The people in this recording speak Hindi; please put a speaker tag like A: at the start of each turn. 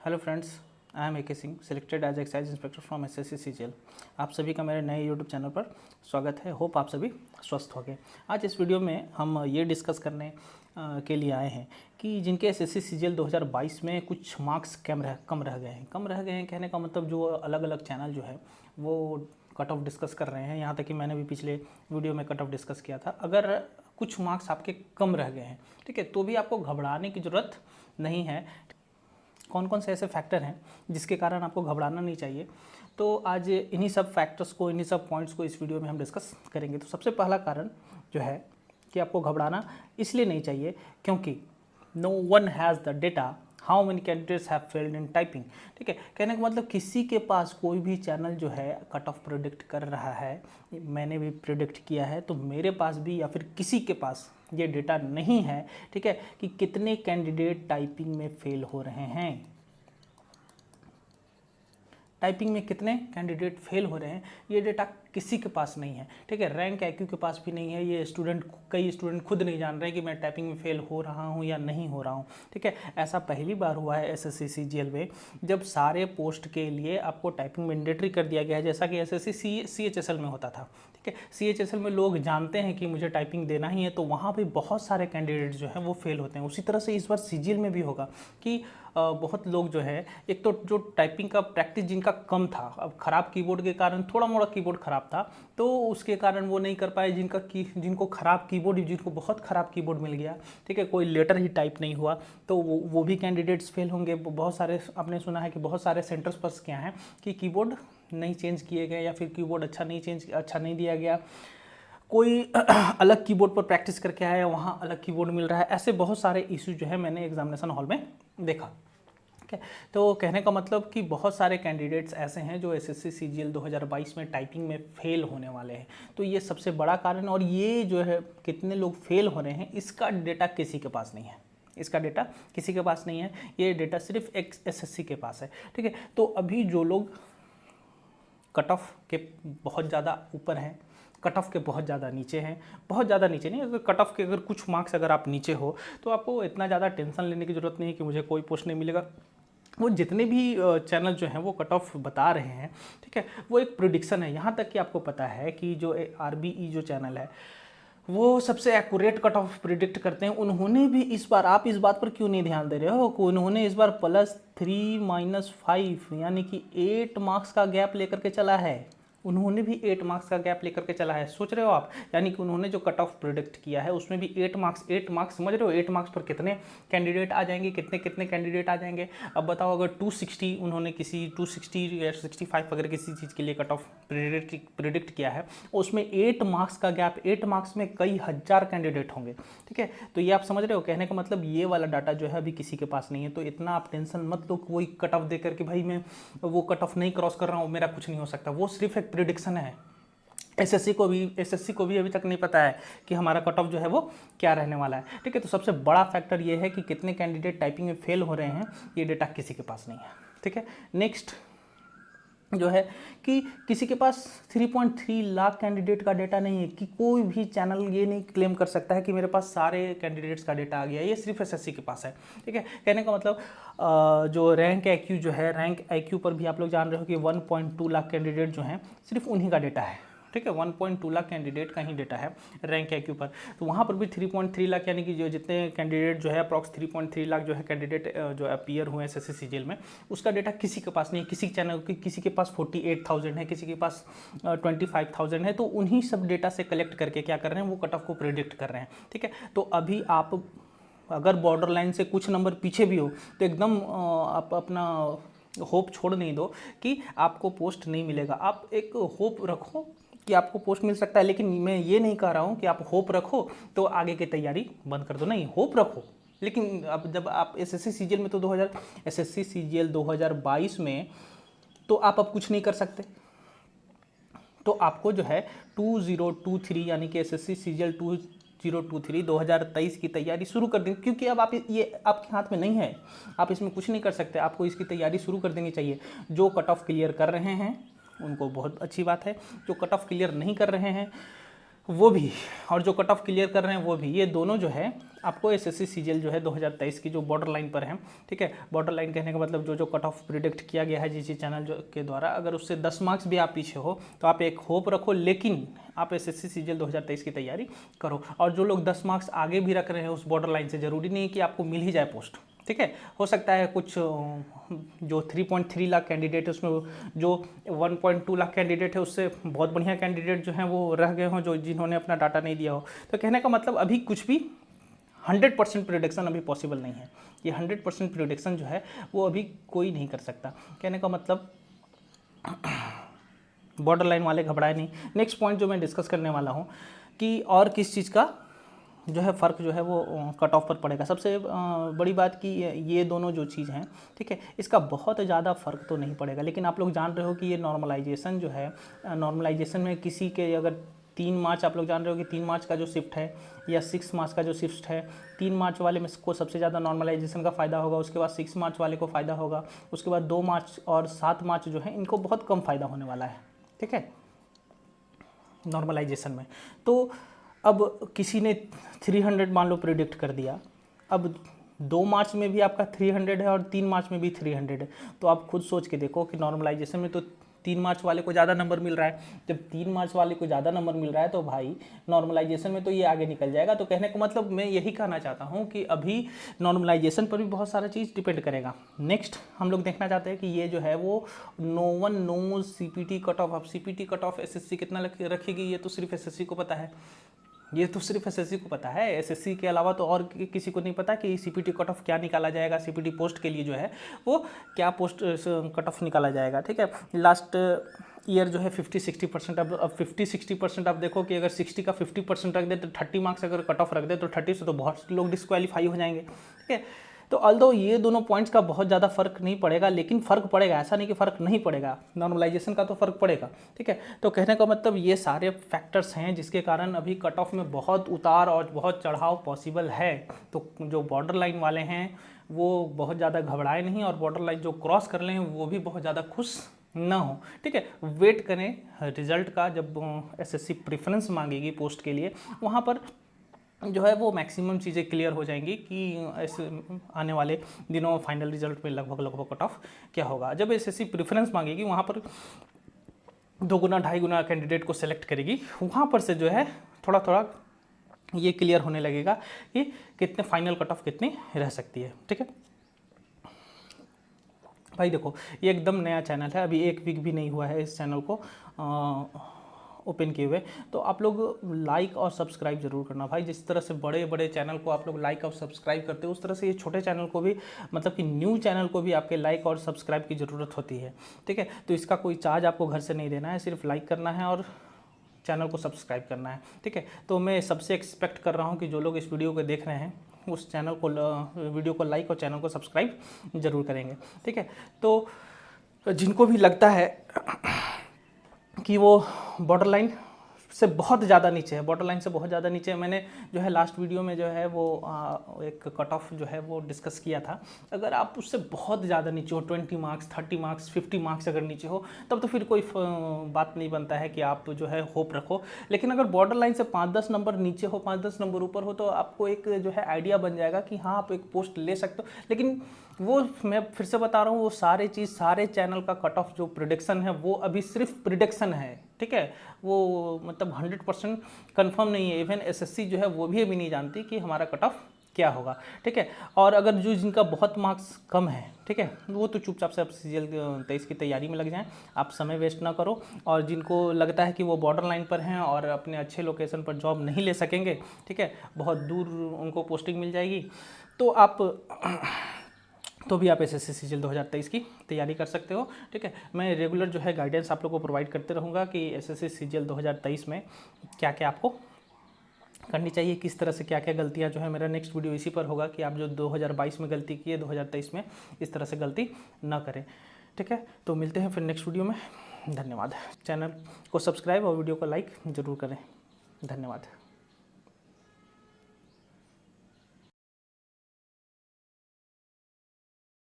A: Hello friends, I am A K. Singh, selected as excise inspector from SSC CGL. आप सभी का मेरे नए यूट्यूब चैनल पर स्वागत है। होप आप सभी स्वस्थ हो गए। आज इस वीडियो में हम ये डिस्कस करने के लिए आए हैं कि जिनके एसएससी सीजीएल 2022 में कुछ मार्क्स कम रह गए हैं कहने का मतलब जो अलग अलग चैनल जो है वो कट ऑफ डिस्कस कर रहे हैं। यहाँ तक कि मैंने भी पिछले वीडियो में कट ऑफ डिस्कस किया था। अगर कुछ मार्क्स आपके कम रह गए हैं, ठीक है, तो भी आपको घबराने की ज़रूरत नहीं है। कौन कौन से ऐसे फैक्टर हैं जिसके कारण आपको घबराना नहीं चाहिए, तो आज इन्हीं सब फैक्टर्स को, इन्हीं सब पॉइंट्स को इस वीडियो में हम डिस्कस करेंगे। तो सबसे पहला कारण जो है कि आपको घबराना इसलिए नहीं चाहिए क्योंकि no one has the data how many candidates have failed in typing. ठीक है, कहने का मतलब किसी के पास कोई भी चैनल जो है कट ऑफ प्रेडिक्ट कर रहा है, मैंने भी प्रेडिक्ट किया है, तो मेरे पास भी या फिर किसी के पास ये डेटा नहीं है, ठीक है, कि कितने कैंडिडेट टाइपिंग में फेल हो रहे हैं। टाइपिंग में कितने कैंडिडेट फेल हो रहे हैं ये डेटा किसी के पास नहीं है। ठीक है, रैंक IQ के पास भी नहीं है। ये कई स्टूडेंट खुद नहीं जान रहे कि मैं टाइपिंग में फेल हो रहा हूँ या नहीं हो रहा हूँ। ठीक है, ऐसा पहली बार हुआ है SSC CGL में जब सारे पोस्ट के लिए आपको टाइपिंग मैंडेटरी कर दिया गया है, जैसा कि SSC CHSL में होता था। ठीक है, CHSL में लोग जानते हैं कि मुझे टाइपिंग देना ही है, तो वहाँ पे बहुत सारे कैंडिडेट जो हैं वो फेल होते हैं। उसी तरह से इस बार CGL में भी होगा कि बहुत लोग जो है, एक तो जो टाइपिंग का प्रैक्टिस जिनका कम था, अब ख़राब कीबोर्ड के कारण, थोड़ा मोड़ा कीबोर्ड ख़राब था तो उसके कारण वो नहीं कर पाए। जिनको ख़राब कीबोर्ड, जिनको बहुत ख़राब कीबोर्ड मिल गया, ठीक है, कोई लेटर ही टाइप नहीं हुआ, तो वो भी कैंडिडेट्स फेल होंगे। बहुत सारे आपने सुना है कि बहुत सारे सेंटर्स पर क्या है कि कीबोर्ड नहीं चेंज किए गए या फिर कीबोर्ड अच्छा नहीं दिया गया। कोई अलग कीबोर्ड पर प्रैक्टिस करके आया, वहाँ अलग कीबोर्ड मिल रहा है। ऐसे बहुत सारे इशू जो है मैंने एग्जामिनेशन हॉल में देखा। ठीक है, तो कहने का मतलब कि बहुत सारे कैंडिडेट्स ऐसे हैं जो SSC CGL 2022 में टाइपिंग में फेल होने वाले हैं। तो ये सबसे बड़ा कारण, और ये जो है कितने लोग फेल हो रहे हैं इसका डेटा किसी के पास नहीं है। इसका डेटा किसी के पास नहीं है, ये डेटा सिर्फ SSC के पास है। ठीक है, तो अभी जो लोग कट ऑफ के बहुत ज़्यादा ऊपर हैं, कट ऑफ के बहुत ज़्यादा नीचे हैं, बहुत ज़्यादा नीचे नहीं, अगर कट ऑफ के अगर कुछ मार्क्स अगर आप नीचे हो तो आपको इतना ज़्यादा टेंशन लेने की ज़रूरत नहीं है कि मुझे कोई पोस्ट नहीं मिलेगा। वो जितने भी चैनल जो हैं वो कट ऑफ बता रहे हैं, ठीक है, वो एक प्रिडिक्शन है। यहाँ तक कि आपको पता है कि जो RBE जो चैनल है वो सबसे एक्यूरेट कट ऑफ प्रिडिक्ट करते हैं। उन्होंने भी इस बार, आप इस बात पर क्यों नहीं ध्यान दे रहे हो कि उन्होंने इस बार +3 - 5 यानी कि 8 मार्क्स का गैप लेकर के चला है। उन्होंने भी 8 मार्क्स का गैप लेकर के चला है। सोच रहे हो आप, यानी कि उन्होंने जो कट ऑफ प्रिडिक्ट किया है उसमें भी 8 मार्क्स समझ रहे हो। 8 मार्क्स पर कितने कैंडिडेट आ जाएंगे, कितने कैंडिडेट आ जाएंगे। अब बताओ, अगर 260 उन्होंने किसी 260 या 65 अगर किसी चीज़ के लिए कट ऑफ प्रिडिक्ट किया है, उसमें 8 मार्क्स का गैप, 8 मार्क्स में कई हजार कैंडिडेट होंगे। ठीक है, तो ये आप समझ रहे हो। कहने का मतलब ये वाला डाटा जो है अभी किसी के पास नहीं है। तो इतना आप टेंशन मत लो कि वही कट ऑफ दे करके भाई मैं वो कट ऑफ नहीं क्रॉस कर रहा हूँ, मेरा कुछ नहीं हो सकता। वो सिर्फ एक प्रिडिक्शन है। SSC को भी अभी तक नहीं पता है कि हमारा कट ऑफ जो है वो क्या रहने वाला है। ठीक है, तो सबसे बड़ा फैक्टर ये है कि कितने कैंडिडेट टाइपिंग में फेल हो रहे हैं, ये डेटा किसी के पास नहीं है। ठीक है, नेक्स्ट जो है कि किसी के पास 3.3 लाख कैंडिडेट का डेटा नहीं है। कि कोई भी चैनल ये नहीं क्लेम कर सकता है कि मेरे पास सारे कैंडिडेट्स का डेटा आ गया, ये सिर्फ SSC के पास है। ठीक है, कहने का मतलब जो रैंक IQ जो है, रैंक IQ पर भी आप लोग जान रहे हो कि 1.2 लाख कैंडिडेट जो हैं सिर्फ उन्हीं का डेटा है। ठीक है, 1.2 लाख कैंडिडेट का ही डेटा है रैंक IQ पर। तो वहाँ पर भी 3.3 लाख यानी कि जो जितने कैंडिडेट जो है अप्रॉक्स 3.3 लाख जो है कैंडिडेट जो अपीयर हुए हैं SSC CGL में, उसका डेटा किसी के पास नहीं है। किसी चैनल की, किसी के पास 48,000 है, किसी के पास 25,000 है। तो उन्हीं सब डेटा से कलेक्ट करके क्या कर रहे हैं, वो कट ऑफ को प्रेडिक्ट कर रहे हैं। ठीक है, तो अभी आप अगर बॉर्डर लाइन से कुछ नंबर पीछे भी हो तो एकदम आप अपना होप छोड़ नहीं दो कि आपको पोस्ट नहीं मिलेगा। आप एक होप रखो कि आपको पोस्ट मिल सकता है, लेकिन मैं ये नहीं कह रहा हूँ कि आप होप रखो तो आगे की तैयारी बंद कर दो। नहीं, होप रखो, लेकिन अब जब आप SSC CGL में तो SSC CGL 2022 में तो आप अब कुछ नहीं कर सकते। तो आपको जो है 2023 यानी कि SSC CGL 2023 2023 की तैयारी शुरू कर देंगे, क्योंकि अब आप ये आपके हाथ में नहीं है, आप इसमें कुछ नहीं कर सकते। आपको इसकी तैयारी शुरू कर देनी चाहिए। जो कट ऑफ क्लियर कर रहे हैं उनको बहुत अच्छी बात है, जो कट ऑफ क्लियर नहीं कर रहे हैं वो भी, और जो कट ऑफ क्लियर कर रहे हैं वो भी, ये दोनों जो है आपको एसएससी सीजीएल जो है 2023 की जो बॉर्डर लाइन पर है, ठीक है, बॉर्डर लाइन कहने का मतलब जो कट ऑफ प्रिडिक्ट किया गया है जिस चैनल के द्वारा, अगर उससे 10 मार्क्स भी आप पीछे हो तो आप एक होप रखो, लेकिन आप एसएससी सीजीएल 2023 की तैयारी करो। और जो लोग 10 मार्क्स आगे भी रख रहे हैं उस बॉर्डर लाइन से, ज़रूरी नहीं है कि आपको मिल ही जाए पोस्ट, ठीक है, हो सकता है कुछ जो 3.3 लाख कैंडिडेट है उसमें जो 1.2 लाख कैंडिडेट है उससे बहुत बढ़िया कैंडिडेट जो हैं वो रह गए हों, जो जिन्होंने अपना डाटा नहीं दिया हो। तो कहने का मतलब अभी कुछ भी 100% प्रिडिक्शन अभी पॉसिबल नहीं है। ये 100% प्रिडिक्शन जो है वो अभी कोई नहीं कर सकता। कहने का मतलब बॉर्डर लाइन वाले घबराए नहीं। नेक्स्ट पॉइंट जो मैं डिस्कस करने वाला हूँ कि और किस चीज़ का जो है फ़र्क जो है वो कट ऑफ पर पड़ेगा। सबसे बड़ी बात कि ये दोनों जो चीज़ हैं, ठीक है, इसका बहुत ज़्यादा फ़र्क तो नहीं पड़ेगा, लेकिन आप लोग जान रहे हो कि ये नॉर्मलाइजेशन जो है, नॉर्मलाइजेशन में किसी के अगर 3 मार्च, आप लोग जान रहे हो कि 3 मार्च का जो शिफ्ट है या 6 मार्च का जो शिफ्ट है, 3 मार्च वाले में को सबसे ज़्यादा नॉर्मलाइजेशन का फ़ायदा होगा, उसके बाद 6 मार्च वाले को फ़ायदा होगा, उसके बाद 2 मार्च और 7 मार्च जो है इनको बहुत कम फ़ायदा होने वाला है, ठीक है, नॉर्मलाइजेशन में। तो अब किसी ने 300 मान लो प्रिडिक्ट कर दिया, अब 2 मार्च में भी आपका 300 है और 3 मार्च में भी 300 है, तो आप खुद सोच के देखो कि नॉर्मलाइजेशन में तो 3 मार्च वाले को ज़्यादा नंबर मिल रहा है। जब 3 मार्च वाले को ज़्यादा नंबर मिल रहा है तो भाई नॉर्मलाइजेशन में तो ये आगे निकल जाएगा। तो कहने का मतलब मैं यही कहना चाहता हूँ कि अभी नॉर्मलाइजेशन पर भी बहुत सारा चीज़ डिपेंड करेगा। नेक्स्ट हम लोग देखना चाहते हैं कि ये जो है वो no one no CPT cut off. अब सीपीटी कट ऑफ एसएससी कितना रखेगी ये तो सिर्फ एसएससी को पता है, ये तो सिर्फ एसएससी को पता है। एसएससी के अलावा तो और किसी को नहीं पता कि सीपीटी कट ऑफ क्या निकाला जाएगा, सीपीटी पोस्ट के लिए जो है वो क्या पोस्ट कट ऑफ निकाला जाएगा, ठीक है। लास्ट ईयर जो है 50-60%, अब 50-60% आप देखो कि अगर 60 का 50% रख दे तो 30 मार्क्स अगर कट ऑफ रख दे तो 30 से तो बहुत लोग डिस्क्वालीफाई हो जाएंगे, ठीक है। तो ऑल्दो ये दोनों पॉइंट्स का बहुत ज़्यादा फर्क नहीं पड़ेगा, लेकिन फ़र्क पड़ेगा, ऐसा नहीं कि फ़र्क नहीं पड़ेगा, नॉर्मलाइजेशन का तो फ़र्क पड़ेगा, ठीक है। तो कहने का मतलब ये सारे फैक्टर्स हैं जिसके कारण अभी कट ऑफ में बहुत उतार और बहुत चढ़ाव पॉसिबल है। तो जो बॉर्डर लाइन वाले हैं वो बहुत ज़्यादा घबराए नहीं, और बॉर्डर लाइन जो क्रॉस कर लें वो भी बहुत ज़्यादा खुश ना हो, ठीक है। वेट करें रिजल्ट का, जब एसएससी प्रेफरेंस मांगेगी पोस्ट के लिए वहाँ पर जो है वो मैक्सिमम चीज़ें क्लियर हो जाएंगी कि ऐसे आने वाले दिनों फाइनल रिजल्ट में लगभग कट ऑफ क्या होगा। जब एसएससी प्रेफरेंस मांगेगी वहाँ पर 2 गुना 2.5 गुना कैंडिडेट को सेलेक्ट करेगी, वहाँ पर से जो है थोड़ा थोड़ा ये क्लियर होने लगेगा कि कितने फाइनल कट ऑफ कितनी रह सकती है, ठीक है। भाई देखो ये एकदम नया चैनल है, अभी 1 वीक भी नहीं हुआ है इस चैनल को ओपन किए हुए, तो आप लोग लाइक और सब्सक्राइब जरूर करना भाई। जिस तरह से बड़े बड़े चैनल को आप लोग लाइक और सब्सक्राइब करते हो उस तरह से ये छोटे चैनल को भी, मतलब कि न्यू चैनल को भी आपके लाइक और सब्सक्राइब की ज़रूरत होती है, ठीक है। तो इसका कोई चार्ज आपको घर से नहीं देना है, सिर्फ लाइक करना है और चैनल को सब्सक्राइब करना है, ठीक है। तो मैं सबसे एक्सपेक्ट कर रहा हूँ कि जो लोग इस वीडियो को देख रहे हैं उस चैनल को वीडियो को लाइक और चैनल को सब्सक्राइब जरूर करेंगे, ठीक है। तो जिनको भी लगता है कि वो बॉर्डर लाइन से बहुत ज़्यादा नीचे है, बॉर्डर लाइन से बहुत ज़्यादा नीचे है, मैंने जो है लास्ट वीडियो में जो है वो एक कट ऑफ जो है वो डिस्कस किया था। अगर आप उससे बहुत ज़्यादा नीचे हो, 20 मार्क्स 30 मार्क्स 50 मार्क्स अगर नीचे हो, तब तो फिर कोई बात नहीं बनता है कि आप जो है होप रखो। लेकिन अगर बॉर्डर लाइन से 5-10 नंबर नीचे हो, 5-10 नंबर ऊपर हो, तो आपको एक जो है आइडिया बन जाएगा कि हाँ आप एक पोस्ट ले सकते हो। लेकिन वो मैं फिर से बता रहा हूँ, वो सारे चैनल का कट ऑफ जो प्रिडिक्शन है वो अभी सिर्फ प्रिडिक्शन है, ठीक है। वो मतलब 100% कन्फर्म नहीं है। इवन एसएससी जो है वो भी अभी नहीं जानती कि हमारा कट ऑफ क्या होगा, ठीक है। और अगर जो जिनका बहुत मार्क्स कम है, ठीक है, वो तो चुपचाप से अब सीजीएल 23 की तैयारी में लग जाएं, आप समय वेस्ट ना करो। और जिनको लगता है कि वो बॉर्डर लाइन पर हैं और अपने अच्छे लोकेशन पर जॉब नहीं ले सकेंगे, ठीक है, बहुत दूर उनको पोस्टिंग मिल जाएगी, तो भी आप एसएससी सीजीएल 2023 की तैयारी कर सकते हो, ठीक है। मैं रेगुलर जो है गाइडेंस आप लोगों को प्रोवाइड करते रहूँगा कि एसएससी सीजीएल 2023 में क्या क्या आपको करनी चाहिए, किस तरह से क्या क्या गलतियां जो है। मेरा नेक्स्ट वीडियो इसी पर होगा कि आप जो 2022 में गलती की है 2023 में इस तरह से गलती ना करें, ठीक है। तो मिलते हैं फिर नेक्स्ट वीडियो में, धन्यवाद। चैनल को सब्सक्राइब और वीडियो को लाइक ज़रूर करें, धन्यवाद।